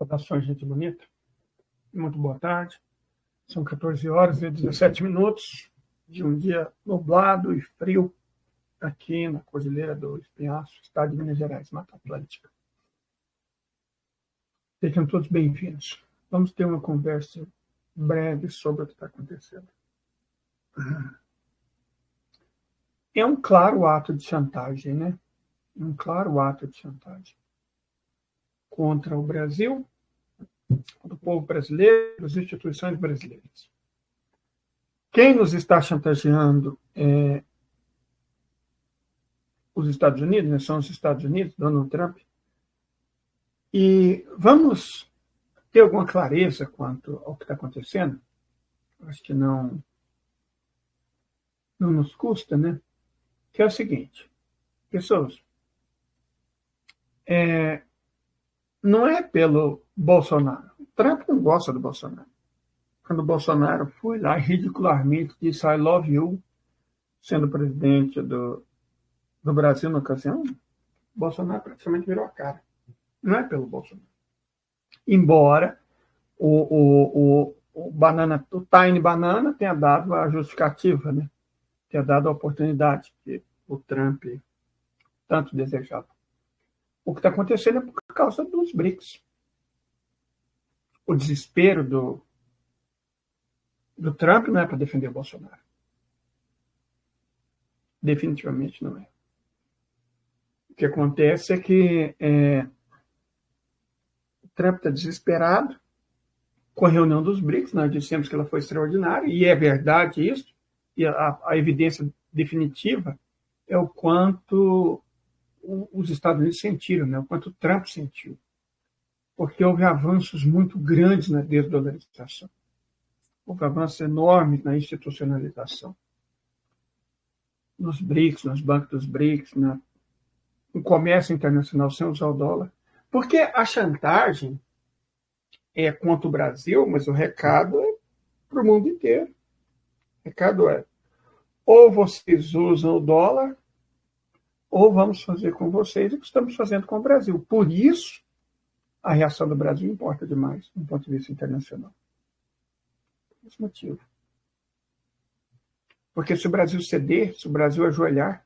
Saudações, gente bonita. Muito boa tarde. São 14 horas e 17 minutos de um dia nublado e frio aqui na Cordilheira do Espinhaço, estado de Minas Gerais, Mata Atlântica. Sejam todos bem-vindos. Vamos ter uma conversa breve sobre o que está acontecendo. É um claro ato de chantagem, né? Um claro ato de chantagem contra o Brasil, do povo brasileiro, das instituições brasileiras. Quem nos está chantageando é os Estados Unidos, né? São os Estados Unidos, Donald Trump. E vamos ter alguma clareza quanto ao que está acontecendo? Acho que não nos custa, né? Que é o seguinte, pessoas, não é pelo Bolsonaro. O Trump não gosta do Bolsonaro. Quando o Bolsonaro foi lá ridicularmente disse I love you, sendo presidente do Brasil na ocasião, o Bolsonaro praticamente virou a cara. Não é pelo Bolsonaro. Embora o Tiny Banana tenha dado a justificativa, né? Tenha dado a oportunidade que o Trump tanto desejava. O que está acontecendo é por causa dos BRICS. O desespero do Trump não é para defender o Bolsonaro. Definitivamente não é. O que acontece é que o Trump está desesperado com a reunião dos BRICS. Nós dissemos que ela foi extraordinária, e é verdade isso. E a evidência definitiva é o quanto os Estados Unidos sentiram, né? O quanto o Trump sentiu. Porque houve avanços muito grandes na desdolarização. Houve avanços enormes na institucionalização. Nos BRICS, nos bancos dos BRICS, no comércio internacional sem usar o dólar. Porque a chantagem é contra o Brasil, mas o recado é para o mundo inteiro. O recado é: ou vocês usam o dólar, ou vamos fazer com vocês o que estamos fazendo com o Brasil. Por isso, a reação do Brasil importa demais, do ponto de vista internacional. Por esse motivo. Porque se o Brasil ceder, se o Brasil ajoelhar...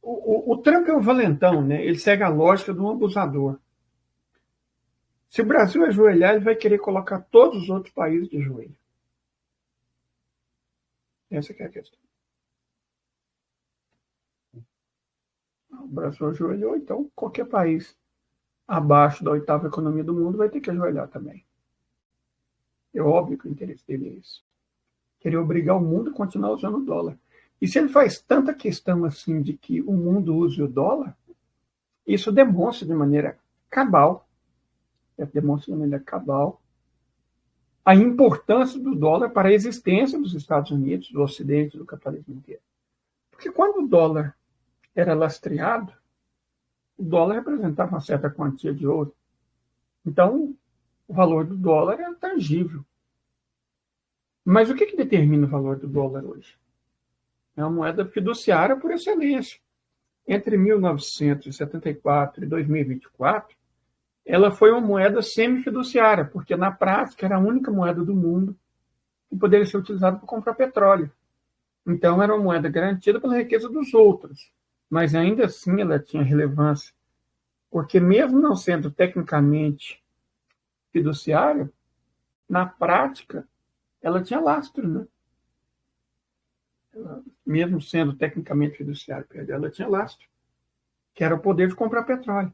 O Trump é um valentão, né? Ele segue a lógica de um abusador. Se o Brasil ajoelhar, ele vai querer colocar todos os outros países de joelho. Essa que é a questão. O Brasil ajoelhou, então qualquer país abaixo da 8ª economia do mundo vai ter que ajoelhar também. É óbvio que o interesse dele é esse. Querer obrigar o mundo a continuar usando o dólar. E se ele faz tanta questão assim de que o mundo use o dólar, isso demonstra de maneira cabal, a importância do dólar para a existência dos Estados Unidos, do Ocidente, do capitalismo inteiro. Porque quando o dólar era lastreado, o dólar representava uma certa quantia de ouro. Então, o valor do dólar é tangível. Mas o que determina o valor do dólar hoje? É uma moeda fiduciária por excelência. Entre 1974 e 2024, ela foi uma moeda semi-fiduciária, porque na prática era a única moeda do mundo que poderia ser utilizada para comprar petróleo. Então era uma moeda garantida pela riqueza dos outros, mas ainda assim ela tinha relevância, porque mesmo não sendo tecnicamente fiduciária, na prática ela tinha lastro, né? Mesmo sendo tecnicamente fiduciária, ela tinha lastro, que era o poder de comprar petróleo.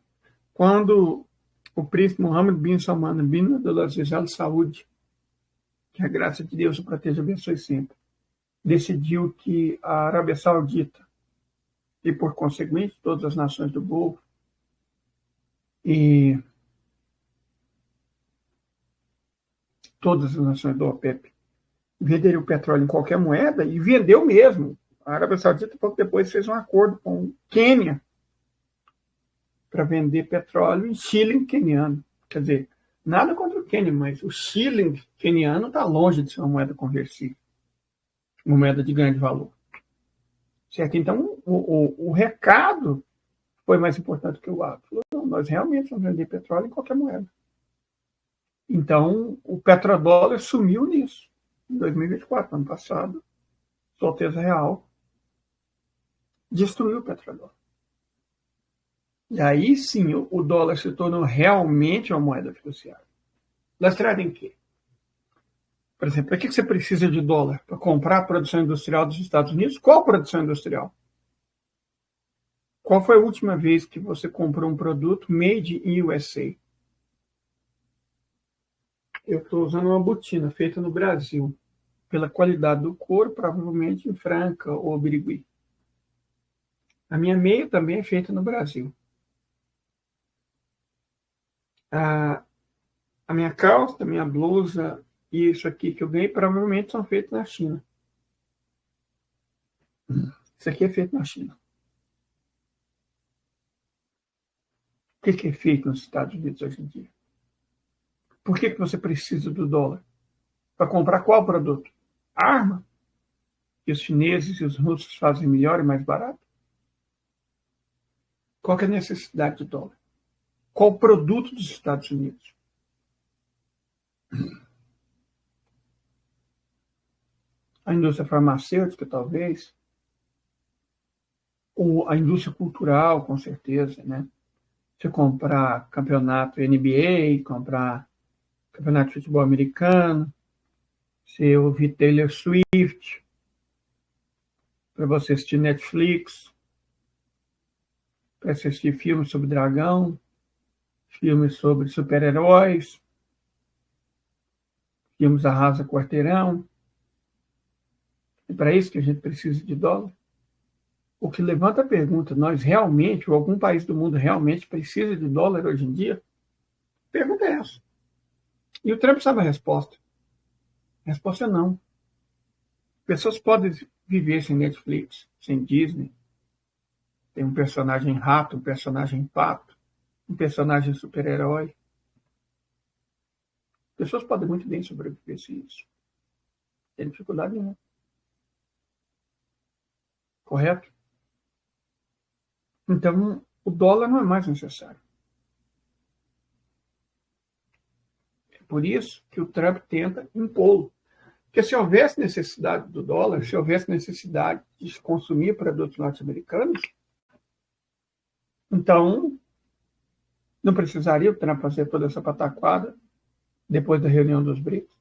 Quando o príncipe Mohammed bin Salman bin Abdulaziz Al Saud, que a graça de Deus o proteja e abençoe sempre, decidiu que a Arábia Saudita, e por conseguinte todas as nações do Golfo, e todas as nações do OPEP, venderiam o petróleo em qualquer moeda, e vendeu mesmo. A Arábia Saudita, pouco depois, fez um acordo com o Quênia para vender petróleo em shilling queniano. Quer dizer, nada contra o Quênia, mas o shilling queniano está longe de ser uma moeda conversível, uma moeda de grande valor. Certo? Então, o recado foi mais importante que o agro. Falou, não, nós realmente vamos vender petróleo em qualquer moeda. Então, o petrodólar sumiu nisso. Em 2024, ano passado, sua alteza real destruiu o petrodólar. E aí sim, o dólar se tornou realmente uma moeda fiduciária. Lastreada em quê? Por exemplo, para que você precisa de dólar? Para comprar a produção industrial dos Estados Unidos? Qual produção industrial? Qual foi a última vez que você comprou um produto made in USA? Eu estou usando uma botina feita no Brasil. Pela qualidade do couro, provavelmente em Franca ou Birigui. A minha meia também é feita no Brasil. A minha calça, a minha blusa e isso aqui que eu ganhei provavelmente são feitos na China. Isso aqui é feito na China. O que é feito nos Estados Unidos hoje em dia? Por que você precisa do dólar? Para comprar qual produto? Arma? Que os chineses e os russos fazem melhor e mais barato? Qual que é a necessidade do dólar? Qual o produto dos Estados Unidos? A indústria farmacêutica, talvez, ou a indústria cultural, com certeza, né? Você comprar campeonato NBA, comprar campeonato de futebol americano, você ouvir Taylor Swift, para você assistir Netflix, para assistir filmes sobre dragão, filmes sobre super-heróis, filmes Arrasa Quarteirão. É para isso que a gente precisa de dólar. O que levanta a pergunta, nós realmente, ou algum país do mundo realmente precisa de dólar hoje em dia? A pergunta é essa. E o Trump sabe a resposta. A resposta é não. Pessoas podem viver sem Netflix, sem Disney. Tem um personagem rato, um personagem pato, um personagem super-herói. Pessoas podem muito bem sobreviver sem isso. Não tem dificuldade nenhuma. Correto? Então, o dólar não é mais necessário. É por isso que o Trump tenta impô-lo. Porque se houvesse necessidade do dólar, se houvesse necessidade de se consumir produtos norte-americanos, então não precisaria o Trump fazer toda essa pataquada depois da reunião dos BRICS.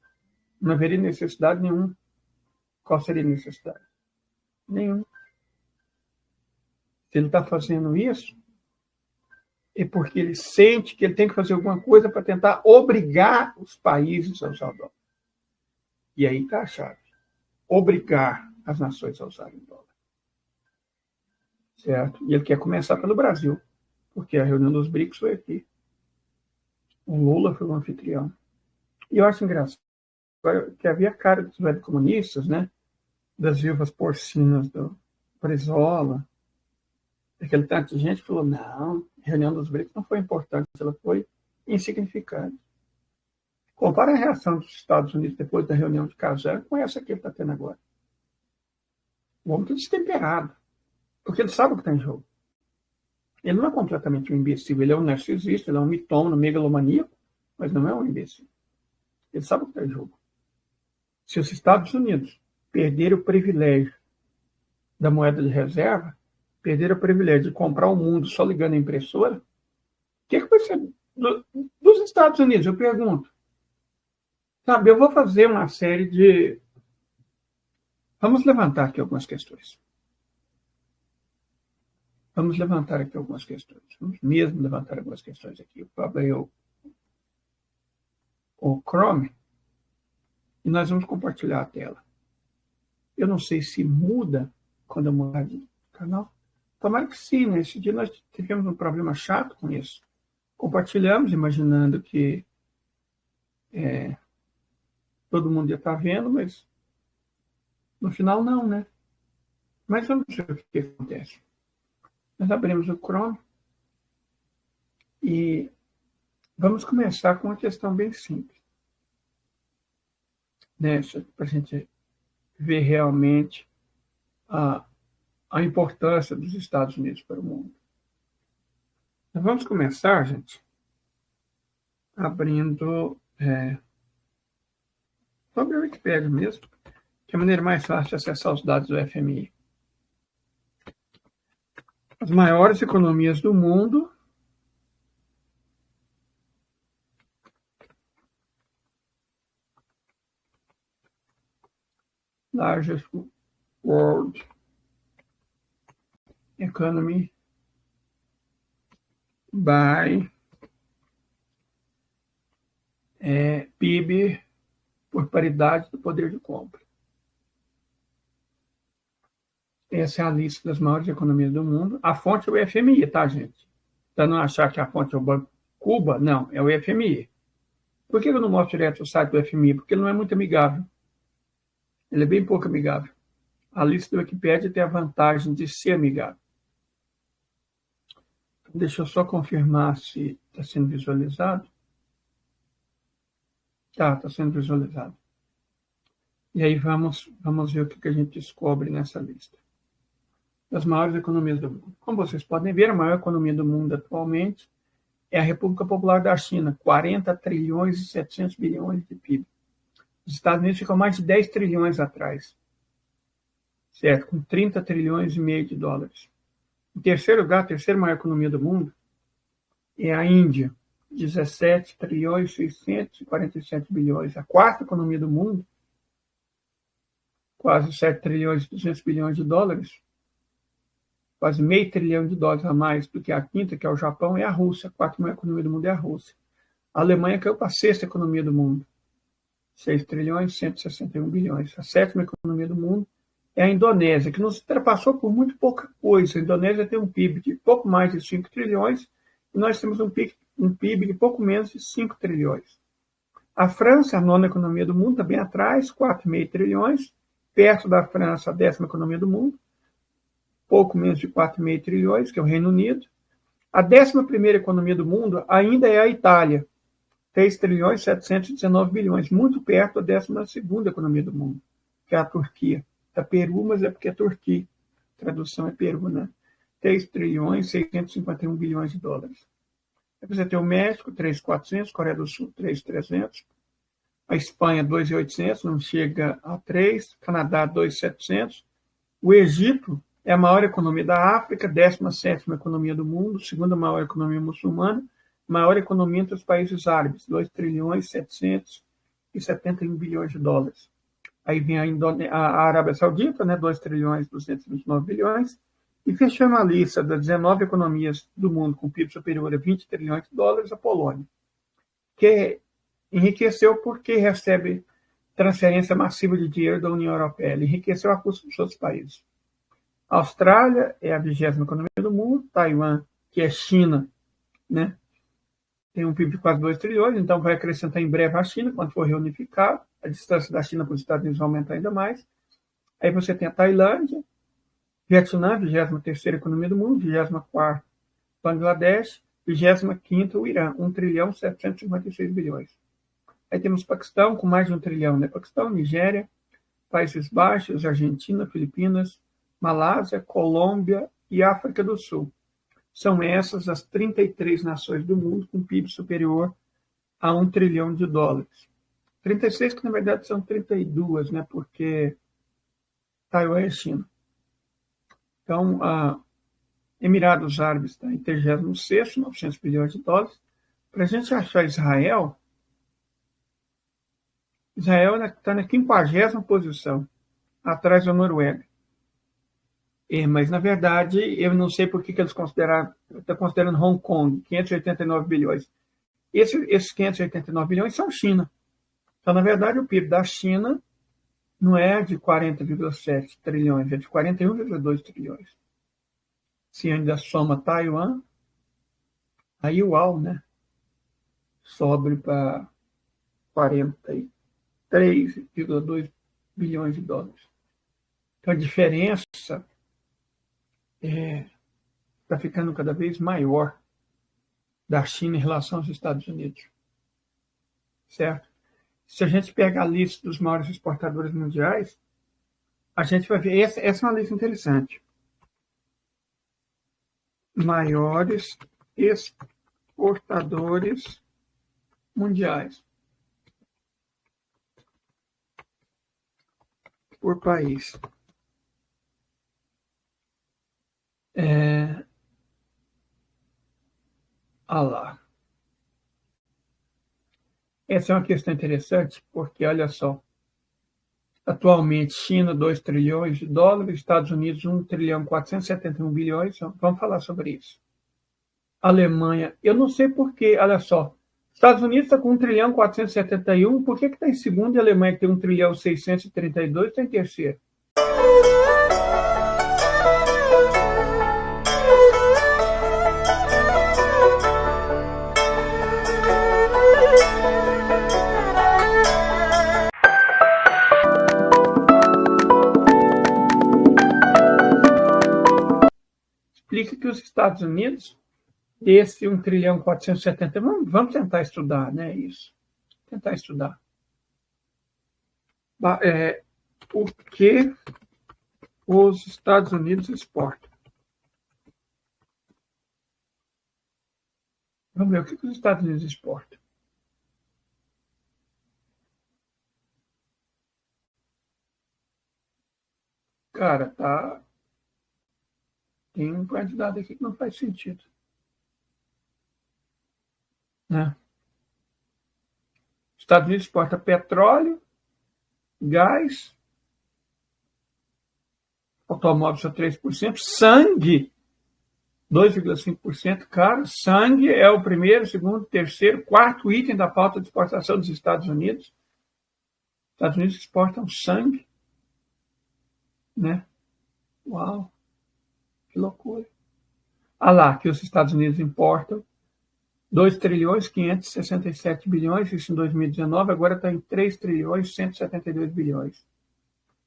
Não haveria necessidade nenhuma. Qual seria a necessidade? Nenhuma. Se ele está fazendo isso, é porque ele sente que ele tem que fazer alguma coisa para tentar obrigar os países a usar o dólar. E aí está a chave. Obrigar as nações a usarem o dólar. Certo? E ele quer começar pelo Brasil, porque a reunião dos BRICS foi aqui. O Lula foi o anfitrião. E eu acho engraçado que havia cara dos velhos comunistas, né? Das viúvas porcinas do Brizola, aquele tanto de gente falou, não, a reunião dos BRICS não foi importante, ela foi insignificante. Compara a reação dos Estados Unidos depois da reunião de Kazan com essa que ele está tendo agora. O homem está destemperado, porque ele sabe o que está em jogo. Ele não é completamente um imbecil, ele é um narcisista, ele é um mitômano, megalomaníaco, mas não é um imbecil. Ele sabe o que está em jogo. Se os Estados Unidos perderem o privilégio da moeda de reserva, perderam o privilégio de comprar o mundo só ligando a impressora, o que vai ser dos Estados Unidos? Eu pergunto. Sabe, eu vou fazer uma série de... Vamos levantar aqui algumas questões. Vamos levantar aqui algumas questões. Vamos mesmo levantar algumas questões aqui. Eu vou abrir o Chrome e nós vamos compartilhar a tela. Eu não sei se muda quando eu mudar de canal. Tomara que sim, né? Esse dia nós tivemos um problema chato com isso. Compartilhamos, imaginando que todo mundo ia estar vendo, mas no final não, né? Mas vamos ver o que acontece. Nós abrimos o Chrome e vamos começar com uma questão bem simples, né? Para a gente ver realmente a importância dos Estados Unidos para o mundo. Então, vamos começar, gente, abrindo sobre a Wikipédia mesmo, que é a maneira mais fácil de acessar os dados do FMI. As maiores economias do mundo largest world economy by PIB por paridade do poder de compra. Essa é a lista das maiores economias do mundo. A fonte é o FMI, tá, gente? Para não achar que a fonte é o Banco Cuba, não, é o FMI. Por que eu não mostro direto o site do FMI? Porque ele não é muito amigável. Ele é bem pouco amigável. A lista do Wikipedia tem a vantagem de ser amigável. Deixa eu só confirmar se está sendo visualizado. Está sendo visualizado. E aí vamos ver o que a gente descobre nessa lista. Das maiores economias do mundo. Como vocês podem ver, a maior economia do mundo atualmente é a República Popular da China, 40 trilhões e 700 bilhões de PIB. Os Estados Unidos ficam mais de 10 trilhões atrás, certo? Com 30 trilhões e meio de dólares. Em terceiro lugar, a terceira maior economia do mundo é a Índia, 17 trilhões e 647 bilhões. A quarta economia do mundo, quase 7 trilhões e 200 bilhões de dólares, quase meio trilhão de dólares a mais do que a quinta, que é o Japão, é a Rússia. A quarta maior economia do mundo é a Rússia. A Alemanha caiu para a sexta economia do mundo, 6 trilhões e 161 bilhões. A sétima economia do mundo é a Indonésia, que nos ultrapassou por muito pouca coisa. A Indonésia tem um PIB de pouco mais de 5 trilhões e nós temos um PIB de pouco menos de 5 trilhões. A França, a nona economia do mundo, também atrás, 4,5 trilhões. Perto da França, a décima economia do mundo, pouco menos de 4,5 trilhões, que é o Reino Unido. A 11ª economia do mundo ainda é a Itália, 3 trilhões e 719 bilhões, muito perto da 12ª economia do mundo, que é a Turquia. É Peru, mas é porque é Turquia. A tradução é Peru, né? 3 trilhões e 651 bilhões de dólares. Aí você tem o México, 3.400, Coreia do Sul, 3.300, a Espanha, 2.800, não chega a 3, Canadá, 2.700, o Egito é a maior economia da África, 17ª economia do mundo, segunda maior economia muçulmana, maior economia entre os países árabes, 2 trilhões e 771 bilhões de dólares. Aí vem a Arábia Saudita, né, 2 trilhões e 229 bilhões, e fechando a lista das 19 economias do mundo com PIB superior a 20 trilhões de dólares, a Polônia, que enriqueceu porque recebe transferência massiva de dinheiro da União Europeia. Ele enriqueceu a custo dos outros países. A Austrália é a 20ª economia do mundo, Taiwan, que é China, né, tem um PIB de quase 2 trilhões, então vai acrescentar em breve a China, quando for reunificado. A distância da China para os Estados Unidos vai aumentar ainda mais. Aí você tem a Tailândia, Vietnã, 23ª economia do mundo, 24ª Bangladesh, 25ª o Irã, 1 trilhão e 756 bilhões. Aí temos Paquistão, com mais de 1 trilhão, né? Paquistão, Nigéria, Países Baixos, Argentina, Filipinas, Malásia, Colômbia e África do Sul. São essas as 33 nações do mundo com PIB superior a 1 trilhão de dólares. 36, que na verdade são 32, né? Porque Taiwan é China. Então, Emirados Árabes está em 36º, 900 bilhões de dólares. Para a gente achar Israel está na 50ª posição, atrás da Noruega. Mas, na verdade, eu não sei por que eles estão considerando Hong Kong, 589 bilhões. Esses 589 bilhões são China. Então, na verdade, o PIB da China não é de 40,7 trilhões, é de 41,2 trilhões. Se ainda soma Taiwan, aí uau, né? Sobe para 43,2 bilhões de dólares. Então, a diferença está ficando cada vez maior da China em relação aos Estados Unidos. Certo? Se a gente pegar a lista dos maiores exportadores mundiais, a gente vai ver, essa é uma lista interessante. Maiores exportadores mundiais por país. Lá. Essa é uma questão interessante, porque, olha só, atualmente, China, 2 trilhões de dólares, Estados Unidos, 1 trilhão 471 bilhões, vamos falar sobre isso. Alemanha, eu não sei porquê, olha só, Estados Unidos está com 1 trilhão 471, por que está em segundo e a Alemanha, que tem 1 trilhão 632, está em terceiro? Explica que os Estados Unidos, desse 1 trilhão 470, vamos tentar estudar, né, isso. Tentar estudar. O que os Estados Unidos exportam? Vamos ver o que os Estados Unidos exportam. Cara, tá. Tem um candidato aqui que não faz sentido. Né? Os Estados Unidos exporta petróleo, gás, automóveis só 3%, sangue, 2,5%. Cara, sangue é o primeiro, segundo, terceiro, quarto item da pauta de exportação dos Estados Unidos. Os Estados Unidos exportam sangue. Né? Uau, que loucura. Lá, que os Estados Unidos importam 2 trilhões 567 bilhões, isso em 2019, agora está em 3 trilhões 172 bilhões.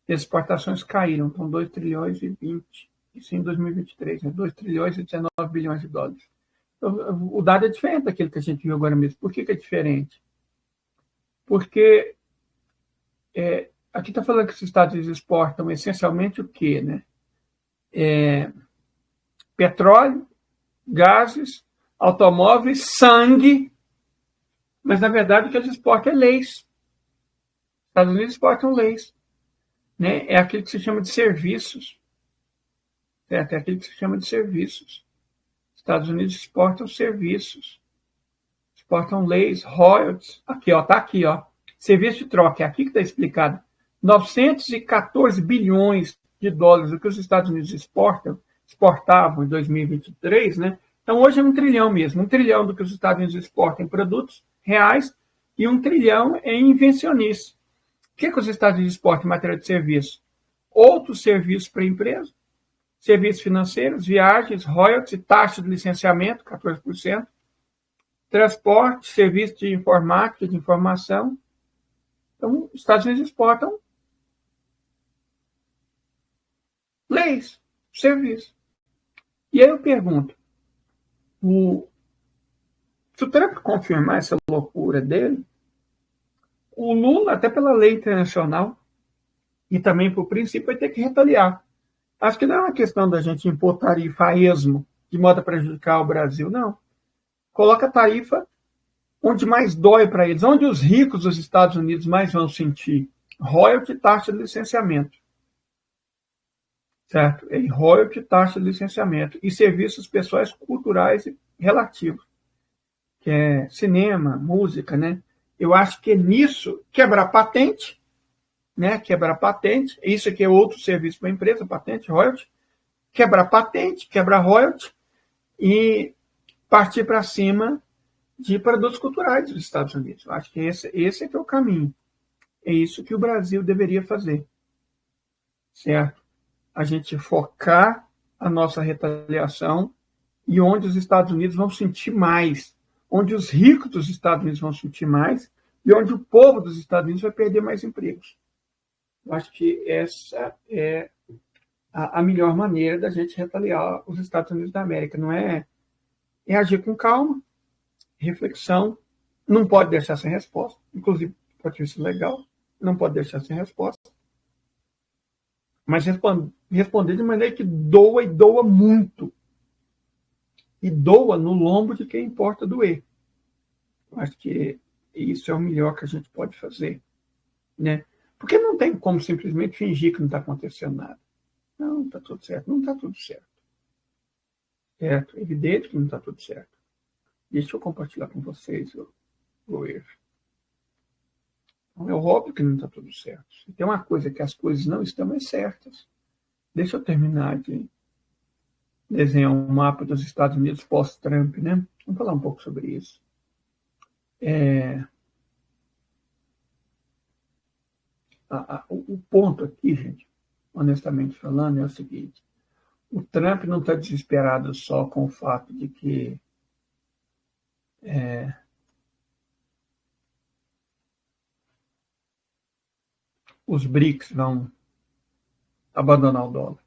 E as exportações caíram, estão 2 trilhões e 20, isso em 2023, né? 2 trilhões e 19 bilhões de dólares. Então, o dado é diferente daquele que a gente viu agora mesmo. Por que é diferente? Porque aqui está falando que os Estados Unidos exportam essencialmente o quê? Né? Petróleo, gases, automóveis, sangue, mas na verdade o que eles exportam é leis. Os Estados Unidos exportam leis. Né? É aquilo que se chama de serviços. Certo? É aquilo que se chama de serviços. Os Estados Unidos exportam serviços. Exportam leis, royalties. Aqui, ó, tá aqui, ó. Serviço de troca, é aqui que está explicado. 914 bilhões de dólares, o que os Estados Unidos exportavam em 2023, né? Então, hoje é 1 trilhão mesmo. 1 trilhão do que os Estados Unidos exportam em produtos reais e 1 trilhão em invencionices. O que os Estados Unidos exportam em matéria de serviço? Outros serviços para a empresa, serviços financeiros, viagens, royalties, taxa de licenciamento, 14%, transporte, serviço de informática, de informação. Então, os Estados Unidos exportam leis, serviços. E aí eu pergunto, se o Trump confirmar essa loucura dele, o Lula, até pela lei internacional e também por princípio, vai ter que retaliar. Acho que não é uma questão da gente impor tarifa a esmo, de modo a prejudicar o Brasil, não. Coloca a tarifa onde mais dói para eles, onde os ricos dos Estados Unidos mais vão sentir. Royalty, taxa de licenciamento. Certo? E royalty, taxa de licenciamento. E serviços pessoais culturais relativos, que é cinema, música, né? Eu acho que nisso, quebrar patente, né? Quebrar patente, isso aqui é outro serviço para a empresa, patente, royalty, quebrar patente, quebrar royalty e partir para cima de produtos culturais dos Estados Unidos. Eu acho que esse é que é o caminho. É isso que o Brasil deveria fazer. Certo? A gente focar a nossa retaliação e onde os Estados Unidos vão sentir mais, onde os ricos dos Estados Unidos vão sentir mais e onde o povo dos Estados Unidos vai perder mais empregos. Eu acho que essa é a melhor maneira da gente retaliar os Estados Unidos da América. Não é agir com calma, reflexão, não pode deixar sem resposta, inclusive pode ser legal, não pode deixar sem resposta, mas responder de maneira que doa e doa muito. e doa no lombo de quem importa doer. Eu acho que isso é o melhor que a gente pode fazer, né? Porque não tem como simplesmente fingir que não está acontecendo nada. Não, está tudo certo. Não está tudo certo. Certo? É evidente que não está tudo certo. Deixa eu compartilhar com vocês o erro. Então, é óbvio que não está tudo certo. Se tem uma coisa que as coisas não estão mais certas. Deixa eu terminar de desenhar um mapa dos Estados Unidos pós-Trump, né? Vamos falar um pouco sobre isso. O ponto aqui, gente, honestamente falando, é o seguinte. O Trump não está desesperado só com o fato de que os BRICS vão abandonar o dólar.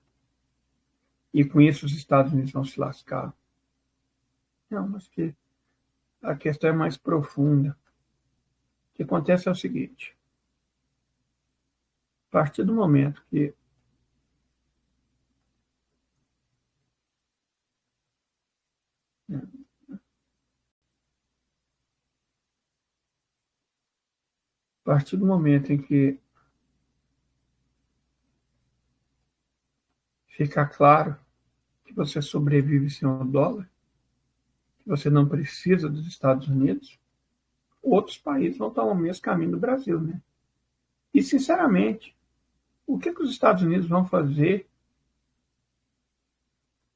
E com isso os Estados Unidos vão se lascar. Não, mas que a questão é mais profunda. O que acontece é o seguinte. A partir do momento que a partir do momento em que fica claro que você sobrevive sem o dólar, que você não precisa dos Estados Unidos, outros países vão tomar o mesmo caminho do Brasil, né? E, sinceramente, o que os Estados Unidos vão fazer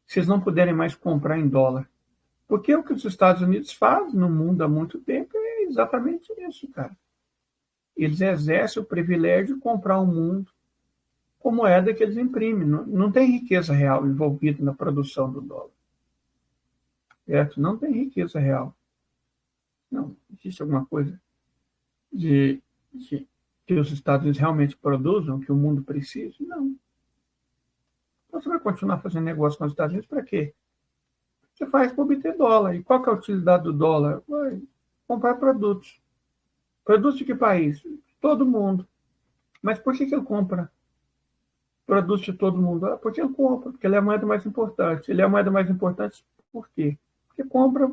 se eles não puderem mais comprar em dólar? Porque o que os Estados Unidos fazem no mundo há muito tempo é exatamente isso, cara. Eles exercem o privilégio de comprar o mundo com moeda que eles imprimem. Não tem riqueza real envolvida na produção do dólar. Certo? Não tem riqueza real. Não existe alguma coisa de que os Estados Unidos realmente produzam, que o mundo precisa? Não. Então você vai continuar fazendo negócio com os Estados Unidos para quê? Você faz para obter dólar. E qual que é a utilidade do dólar? Vai comprar produtos. Produtos de que país? Todo mundo. Mas por que ele compra produtos de todo mundo? Porque ele compra, porque ele é a moeda mais importante. Ele é a moeda mais importante por quê? Porque compra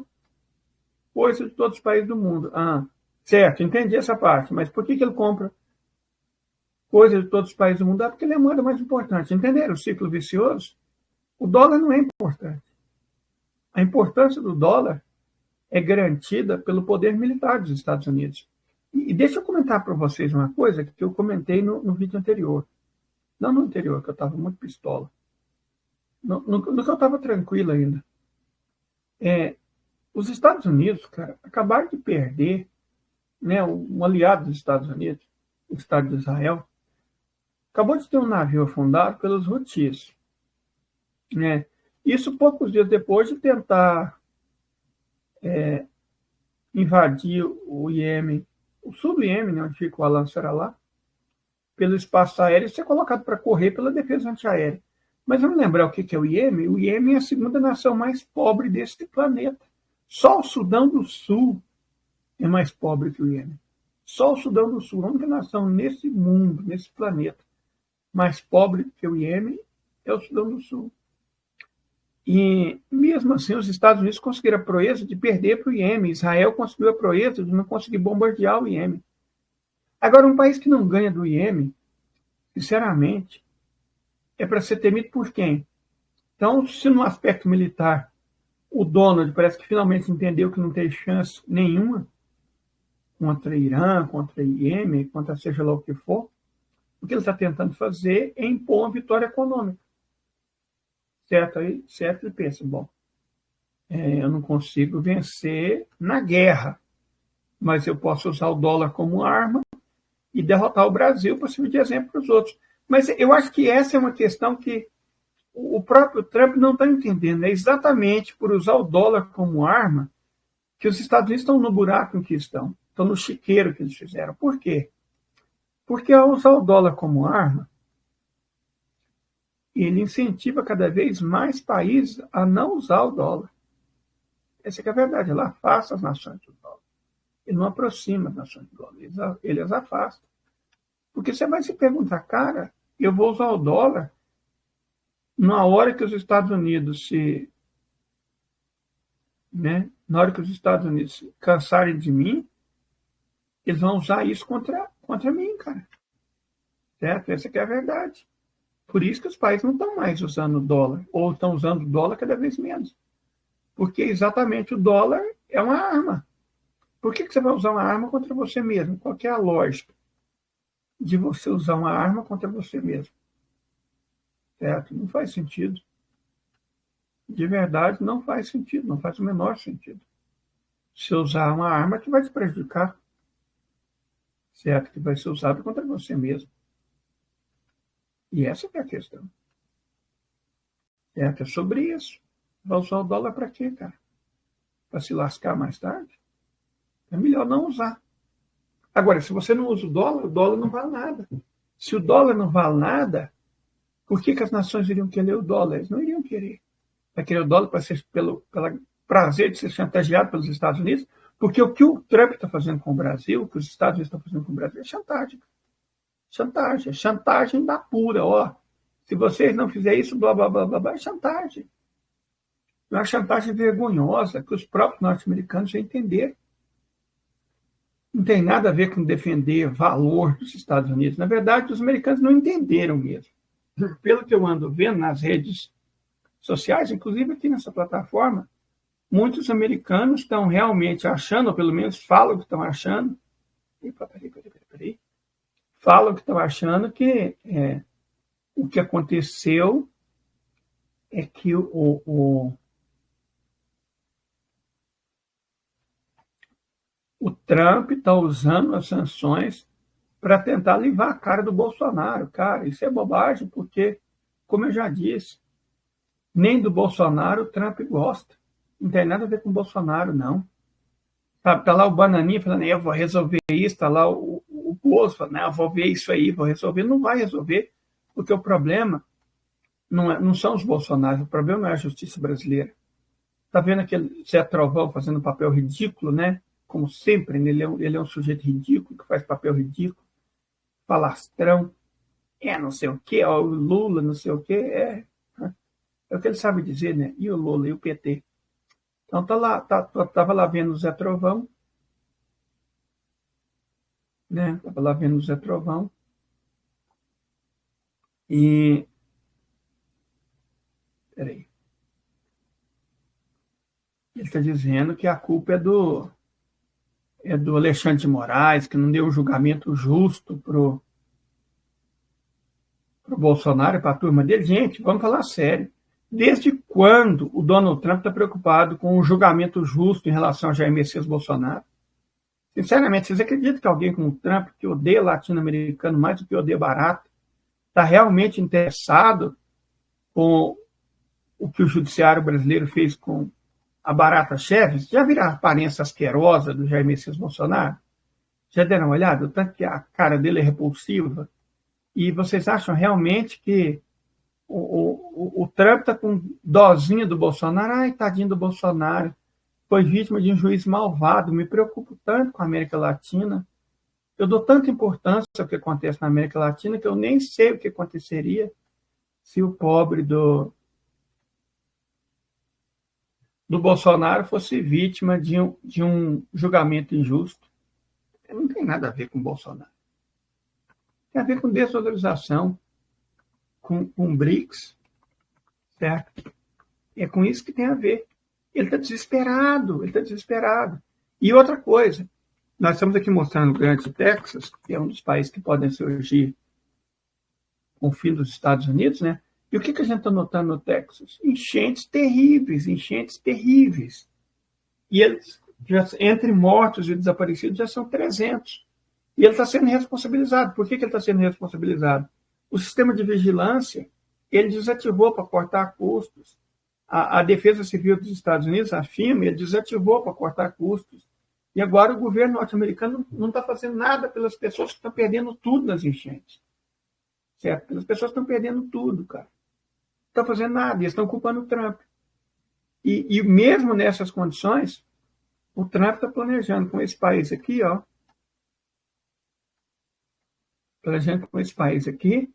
coisas de todos os países do mundo. Certo, entendi essa parte. Mas por que ele compra coisas de todos os países do mundo? Porque ele é a moeda mais importante. Entenderam o ciclo vicioso? O dólar não é importante. A importância do dólar é garantida pelo poder militar dos Estados Unidos. E deixa eu comentar para vocês uma coisa que eu comentei no vídeo anterior. Não no anterior, que eu estava muito pistola. No que eu estava tranquilo ainda. Os Estados Unidos, cara, acabaram de perder, né, um aliado dos Estados Unidos, o Estado de Israel, acabou de ter um navio afundado pelos Houthis. Né? Isso poucos dias depois de tentar invadir o Iêmen, o sul do Iêmen, né, onde fica o Al-Ansarallah, pelo espaço aéreo e ser colocado para correr pela defesa antiaérea. Mas vamos lembrar o que é o Iêmen? O Iêmen é a segunda nação mais pobre desse planeta. Só o Sudão do Sul é mais pobre que o Iêmen. Só o Sudão do Sul, a única nação nesse mundo, nesse planeta, mais pobre que o Iêmen é o Sudão do Sul. E, mesmo assim, os Estados Unidos conseguiram a proeza de perder para o Iêmen. Israel conseguiu a proeza de não conseguir bombardear o Iêmen. Agora, um país que não ganha do Iêmen, sinceramente, é para ser temido por quem? Então, se no aspecto militar o Donald parece que finalmente entendeu que não tem chance nenhuma contra Irã, contra Iêmen, contra seja lá o que for, o que ele está tentando fazer é impor uma vitória econômica. Certo? Aí, certo, ele pensa, bom, eu não consigo vencer na guerra, mas eu posso usar o dólar como arma e derrotar o Brasil para servir de exemplo para os outros. Mas eu acho que essa é uma questão que o próprio Trump não está entendendo. É exatamente por usar o dólar como arma que os Estados Unidos estão no buraco em que estão no chiqueiro que eles fizeram. Por quê? Porque ao usar o dólar como arma, ele incentiva cada vez mais países a não usar o dólar. Essa é a verdade. Ele afasta as nações do dólar. Ele não aproxima as nações do dólar. Ele as afasta. Porque você vai se perguntar, cara, eu vou usar o dólar na hora que os Estados Unidos se né? Na hora que os Estados Unidos cansarem de mim, eles vão usar isso contra mim, cara. Certo? Essa que é a verdade. Por isso que os países não estão mais usando o dólar, ou estão usando o dólar cada vez menos. Porque exatamente o dólar é uma arma. Por que você vai usar uma arma contra você mesmo? Qual que é a lógica de você usar uma arma contra você mesmo? Certo? Não faz sentido. De verdade, não faz sentido. Não faz o menor sentido. Se usar uma arma que vai te prejudicar, certo? Que vai ser usada contra você mesmo. E essa é a questão. Certo? É sobre isso. Vai usar o dólar para quê, cara? Para se lascar mais tarde? É melhor não usar. Agora, se você não usa o dólar não vale nada. Se o dólar não vale nada, por que as nações iriam querer o dólar? Eles não iriam querer. Vai querer o dólar para ser pelo prazer de ser chantageado pelos Estados Unidos, porque o que o Trump está fazendo com o Brasil, o que os Estados Unidos estão fazendo com o Brasil, é chantagem. Chantagem, chantagem da pura, ó. Se vocês não fizerem isso, blá, blá, blá, blá, blá, é chantagem. É uma chantagem vergonhosa que os próprios norte-americanos já entenderam. Não tem nada a ver com defender valor dos Estados Unidos. Na verdade, os americanos não entenderam mesmo. Pelo que eu ando vendo nas redes sociais, inclusive aqui nessa plataforma, muitos americanos estão realmente achando, ou pelo menos falam que estão achando, falam que estão achando que o que aconteceu é que o Trump está usando as sanções para tentar livrar a cara do Bolsonaro. Cara, isso é bobagem, porque, como eu já disse, nem do Bolsonaro o Trump gosta. Não tem nada a ver com o Bolsonaro, não. Tá lá o Bananinha falando, eu vou resolver isso, tá lá o Bolso falando, eu vou ver isso aí, vou resolver. Não vai resolver, porque o problema não são os Bolsonaros, o problema não é a justiça brasileira. Tá vendo aquele Zé Trovão fazendo um papel ridículo, né? Como sempre, ele é um sujeito ridículo, que faz papel ridículo, falastrão, não sei o quê, ó, o Lula, não sei o quê, é o que ele sabe dizer, né? E o Lula, e o PT. Então tava lá vendo o Zé Trovão, né? Tava lá vendo o Zé Trovão, e... Peraí. Ele está dizendo que a culpa é do Alexandre de Moraes, que não deu um julgamento justo pro Bolsonaro e para a turma dele. Gente, vamos falar sério. Desde quando o Donald Trump está preocupado com um julgamento justo em relação a Jair Messias Bolsonaro? Sinceramente, vocês acreditam que alguém como o Trump, que odeia latino-americano mais do que odeia barato, está realmente interessado com o que o judiciário brasileiro fez com a Barata Chaves? Já viram a aparência asquerosa do Jair Messias Bolsonaro? Já deram uma olhada? O tanto que a cara dele é repulsiva. E vocês acham realmente que o Trump está com dozinha do Bolsonaro? Ai, tadinho do Bolsonaro. Foi vítima de um juiz malvado. Me preocupo tanto com a América Latina. Eu dou tanta importância ao que acontece na América Latina que eu nem sei o que aconteceria se o pobre do Bolsonaro fosse vítima de um julgamento injusto. Não tem nada a ver com o Bolsonaro. Tem a ver com desvalorização, com BRICS, certo? É com isso que tem a ver. Ele está desesperado, ele está desesperado. E outra coisa, nós estamos aqui mostrando o grande Texas, que é um dos países que podem surgir com o fim dos Estados Unidos, né? E o que a gente está notando no Texas? Enchentes terríveis, enchentes terríveis. E eles, entre mortos e desaparecidos, já são 300. E ele está sendo responsabilizado. Por que ele está sendo responsabilizado? O sistema de vigilância, ele desativou para cortar custos. A Defesa Civil dos Estados Unidos, a FEMA, ele desativou para cortar custos. E agora o governo norte-americano não está fazendo nada pelas pessoas que estão perdendo tudo nas enchentes. Certo? As pessoas estão perdendo tudo, cara. Não estão fazendo nada, eles estão culpando o Trump. E mesmo nessas condições, o Trump está planejando com esse país aqui, ó. Planejando com esse país aqui,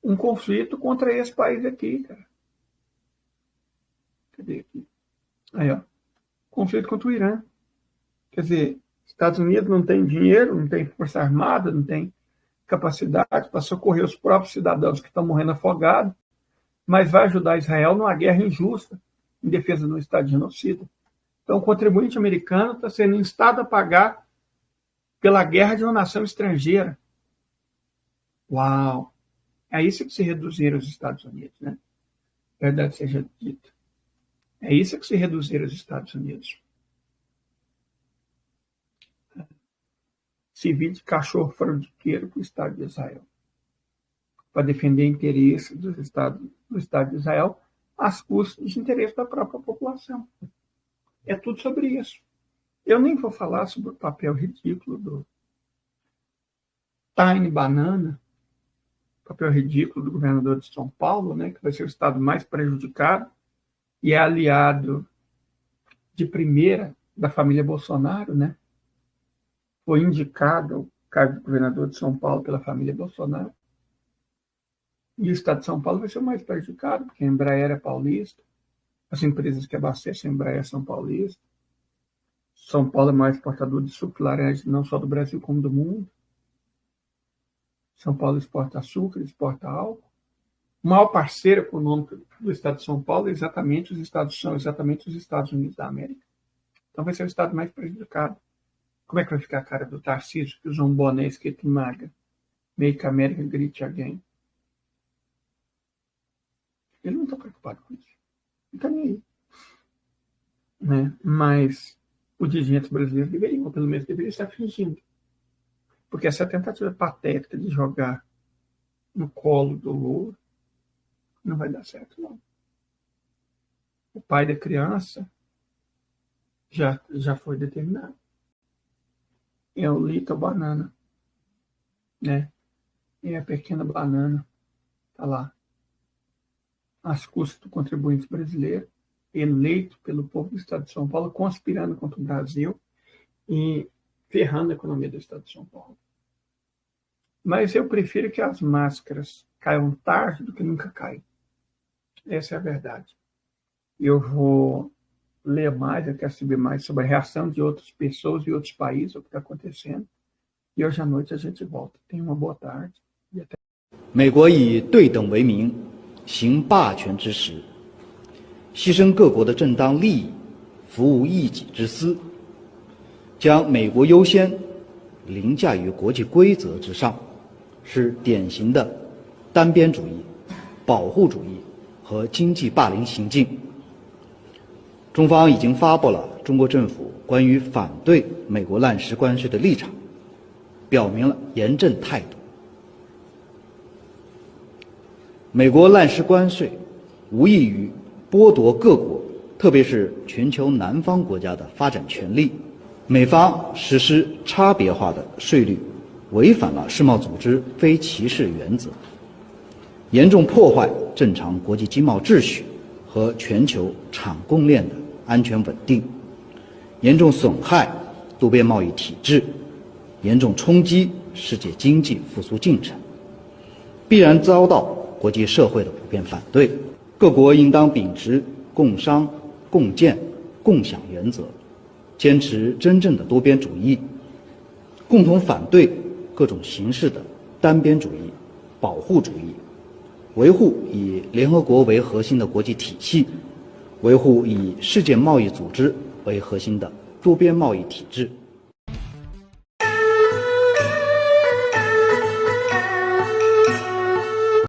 um conflito contra esse país aqui, cara. Cadê aqui? Aí, ó. conflito contra o Irã. Quer dizer, Estados Unidos não tem dinheiro, não tem força armada, não tem capacidade para socorrer os próprios cidadãos que estão morrendo afogados, mas vai ajudar Israel numa guerra injusta em defesa do Estado de genocida. Então, o contribuinte americano está sendo instado a pagar pela guerra de uma nação estrangeira. Uau! É isso que se reduziram os Estados Unidos, né? Verdade seja dita. É isso que se reduziram os Estados Unidos. Servir de cachorro fraudiqueiro para o Estado de Israel, para defender interesses do Estado de Israel às custas dos interesses da própria população. É tudo sobre isso. Eu nem vou falar sobre o papel ridículo do Tiny Banana, papel ridículo do governador de São Paulo, né, que vai ser o estado mais prejudicado e é aliado de primeira da família Bolsonaro, né? Foi indicado ao cargo de governador de São Paulo pela família Bolsonaro. E o estado de São Paulo vai ser o mais prejudicado, porque a Embraer é paulista, as empresas que abastecem a Embraer são paulistas. São Paulo é o maior exportador de suco de laranja, não só do Brasil, como do mundo. São Paulo exporta açúcar, exporta álcool. O maior parceiro econômico do estado de São Paulo são exatamente os Estados Unidos da América. Então vai ser o estado mais prejudicado. Como é que vai ficar a cara do Tarcísio, que usa um boné escrito MAGA? Make America Great Again. Ele não está preocupado com isso. Não está nem aí. Né? Mas os dirigentes brasileiros deveriam, ou pelo menos deveriam estar fingindo. Porque essa tentativa patética de jogar no colo do Lula não vai dar certo, não. O pai da criança já foi determinado. É o Little Banana, né? E a pequena banana está lá, às custas do contribuinte brasileiro, eleito pelo povo do Estado de São Paulo, conspirando contra o Brasil e ferrando a economia do Estado de São Paulo. Mas eu prefiro que as máscaras caiam tarde do que nunca caem. Essa é a verdade. Eu vou ler mais, eu quero saber mais sobre a reação de outras pessoas e outros países, o que está acontecendo. E hoje à noite a gente volta. Tenha uma boa tarde e até. 美国以对等为名，行霸权之实，牺牲各国的正当利益，服务一己之私，将美国优先凌驾于国际规则之上，是典型的单边主义、保护主义和经济霸凌行径。中方已经发布了中国政府关于反对美国滥施关税的立场，表明了严正态度。美国滥施关税无异于剥夺各国，特别是全球南方国家的发展权利。美方实施差别化的税率，违反了世贸组织非歧视原则，严重破坏正常国际经贸秩序和全球产供链的安全稳定，严重损害多边贸易体制，严重冲击世界经济复苏进程，必然遭到国际社会的普遍反对。各国应当秉持共商、共建、共享原则，坚持真正的多边主义，共同反对各种形式的单边主义、保护主义，维护以联合国为核心的国际体系，维护以世界贸易组织为核心的多边贸易体制。